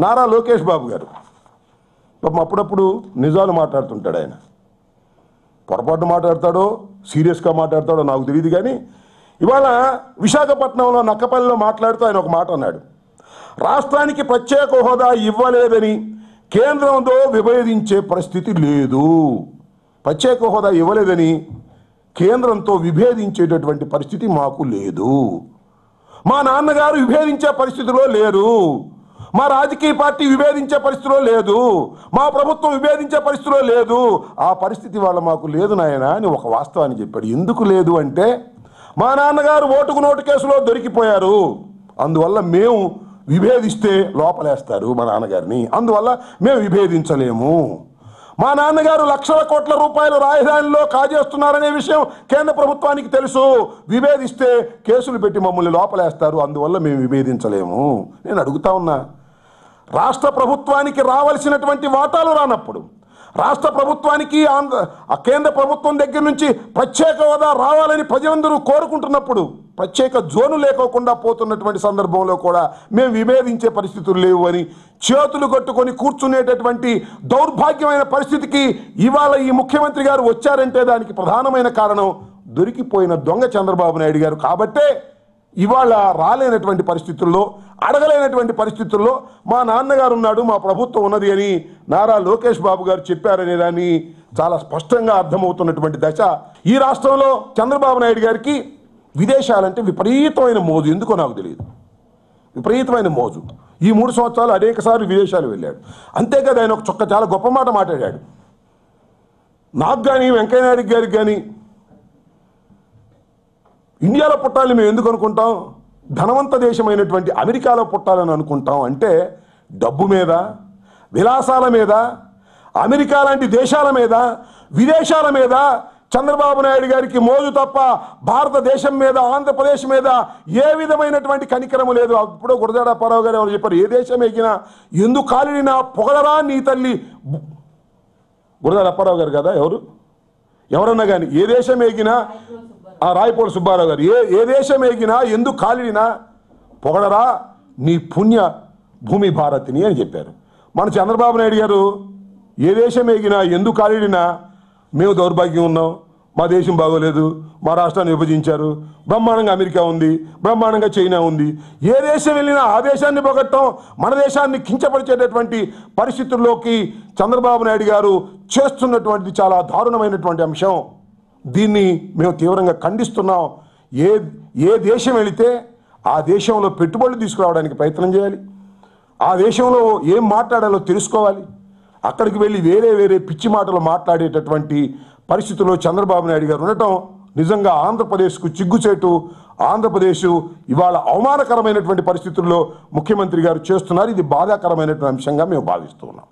నారా లోకేష్ బాబు గారు పాపం అప్పుడప్పుడు నిజాలు మాట్లాడుతుంటాడు. ఆయన పొరపాటు మాట్లాడతాడో సీరియస్గా మాట్లాడతాడో నాకు తెలియదు. కానీ ఇవాళ విశాఖపట్నంలో నక్కపల్లిలో మాట్లాడుతూ ఆయన ఒక మాట అన్నాడు. రాష్ట్రానికి ప్రత్యేక హోదా ఇవ్వలేదని కేంద్రంతో విభేదించే పరిస్థితి లేదు. ప్రత్యేక హోదా ఇవ్వలేదని కేంద్రంతో విభేదించేటటువంటి పరిస్థితి మాకు లేదు. మా నాన్నగారు విభేదించే పరిస్థితిలో లేరు. మా రాజకీయ పార్టీ విభేదించే పరిస్థితిలో లేదు. మా ప్రభుత్వం విభేదించే పరిస్థితిలో లేదు. ఆ పరిస్థితి వాళ్ళ మాకు లేదు నాయన అని ఒక వాస్తవాన్ని చెప్పాడు. ఎందుకు లేదు అంటే మా నాన్నగారు ఓటుకు నోటు కేసులో దొరికిపోయారు. అందువల్ల మేము విభేదిస్తే లోపలేస్తారు మా నాన్నగారిని. అందువల్ల మేము విభేదించలేము. మా నాన్నగారు లక్షల కోట్ల రూపాయలు రాజధానిలో కాజేస్తున్నారనే విషయం కేంద్ర ప్రభుత్వానికి తెలుసు. విభేదిస్తే కేసులు పెట్టి మమ్మల్ని లోపలేస్తారు. అందువల్ల మేము విభేదించలేము. నేను అడుగుతా ఉన్నా, రాష్ట్ర ప్రభుత్వానికి రావాల్సినటువంటి వాటాలు రానప్పుడు, రాష్ట్ర ప్రభుత్వానికి కేంద్ర ప్రభుత్వం దగ్గర నుంచి ప్రత్యేక హోదా రావాలని ప్రజలందరూ కోరుకుంటున్నప్పుడు ప్రత్యేక జోను లేకోకుండా పోతున్నటువంటి సందర్భంలో కూడా మేము విభేదించే పరిస్థితులు లేవు అని చేతులు కట్టుకొని కూర్చునేటటువంటి దౌర్భాగ్యమైన పరిస్థితికి ఇవాళ ఈ ముఖ్యమంత్రి గారు వచ్చారంటే దానికి ప్రధానమైన కారణం దొరికిపోయిన దొంగ చంద్రబాబు నాయుడు గారు. కాబట్టే ఇవాళ రాలేనటువంటి పరిస్థితుల్లో, అడగలేనటువంటి పరిస్థితుల్లో మా నాన్నగారు ఉన్నాడు, మా ప్రభుత్వం ఉన్నది అని నారా లోకేష్ బాబు గారు చెప్పారనే దాన్ని చాలా స్పష్టంగా అర్థమవుతున్నటువంటి దశ. ఈ రాష్ట్రంలో చంద్రబాబు నాయుడు గారికి విదేశాలంటే విపరీతమైన మోజు. ఎందుకో నాకు తెలియదు, విపరీతమైన మోజు. ఈ 3 సంవత్సరాలు అనేక సార్లు విదేశాలు వెళ్ళాడు. అంతేకాదు ఆయన ఒక చాలా గొప్ప మాట మాట్లాడాడు. నాకు కానీ వెంకయ్యనాయుడు గారికి కానీ ఇండియాలో పుట్టాలని మేము ఎందుకు అనుకుంటాం, ధనవంత దేశమైనటువంటి అమెరికాలో పుట్టాలని అనుకుంటాం అంటే డబ్బు మీద, విలాసాల మీద, అమెరికా లాంటి దేశాల మీద, విదేశాల మీద చంద్రబాబు నాయుడు గారికి మోజు తప్ప భారతదేశం మీద, ఆంధ్రప్రదేశ్ మీద ఏ విధమైనటువంటి కనికరము లేదు. అప్పుడు గురజాడ అప్పారావు గారు ఎవరు చెప్పారు, ఏ దేశం ఎగినా ఎందుకు కాలినా పొగడరా నీ తల్లి. గురజాడ అప్పారావు గారు కదా ఎవరన్నా కానీ ఏ దేశం ఎగినా, రాయపోడు సుబ్బారావు గారు ఏ దేశం ఎగినా ఎందుకు కాలినా పొగడరా నీ పుణ్య భూమి భారతిని అని చెప్పారు. మన చంద్రబాబు నాయుడు గారు ఏ దేశం ఎగినా ఎందుకు కాలినా మేము దౌర్భాగ్యం ఉన్నాం, మా దేశం బాగోలేదు, మా రాష్ట్రాన్ని విభజించారు, బ్రహ్మాండంగా అమెరికా ఉంది, బ్రహ్మాండంగా చైనా ఉంది, ఏ దేశం వెళ్ళినా ఆ దేశాన్ని పొగట్టం, మన దేశాన్ని కించపరిచేటటువంటి పరిస్థితుల్లోకి చంద్రబాబు నాయుడు గారు చేస్తున్నటువంటిది చాలా దారుణమైనటువంటి అంశం. దీన్ని మేము తీవ్రంగా ఖండిస్తున్నాం. ఏ దేశం వెళితే ఆ దేశంలో పెట్టుబడులు తీసుకురావడానికి ప్రయత్నం చేయాలి. ఆ దేశంలో ఏం మాట్లాడాలో తెలుసుకోవాలి. అక్కడికి వెళ్ళి వేరే పిచ్చి మాటలు మాట్లాడేటటువంటి పరిస్థితుల్లో చంద్రబాబు నాయుడు గారు ఉండటం నిజంగా ఆంధ్రప్రదేశ్కు చిగ్గుచేటు. ఆంధ్రప్రదేశ్ ఇవాళ అవమానకరమైనటువంటి పరిస్థితుల్లో ముఖ్యమంత్రి గారు చేస్తున్నారు. ఇది బాధాకరమైనటువంటి అంశంగా మేము భావిస్తున్నాం.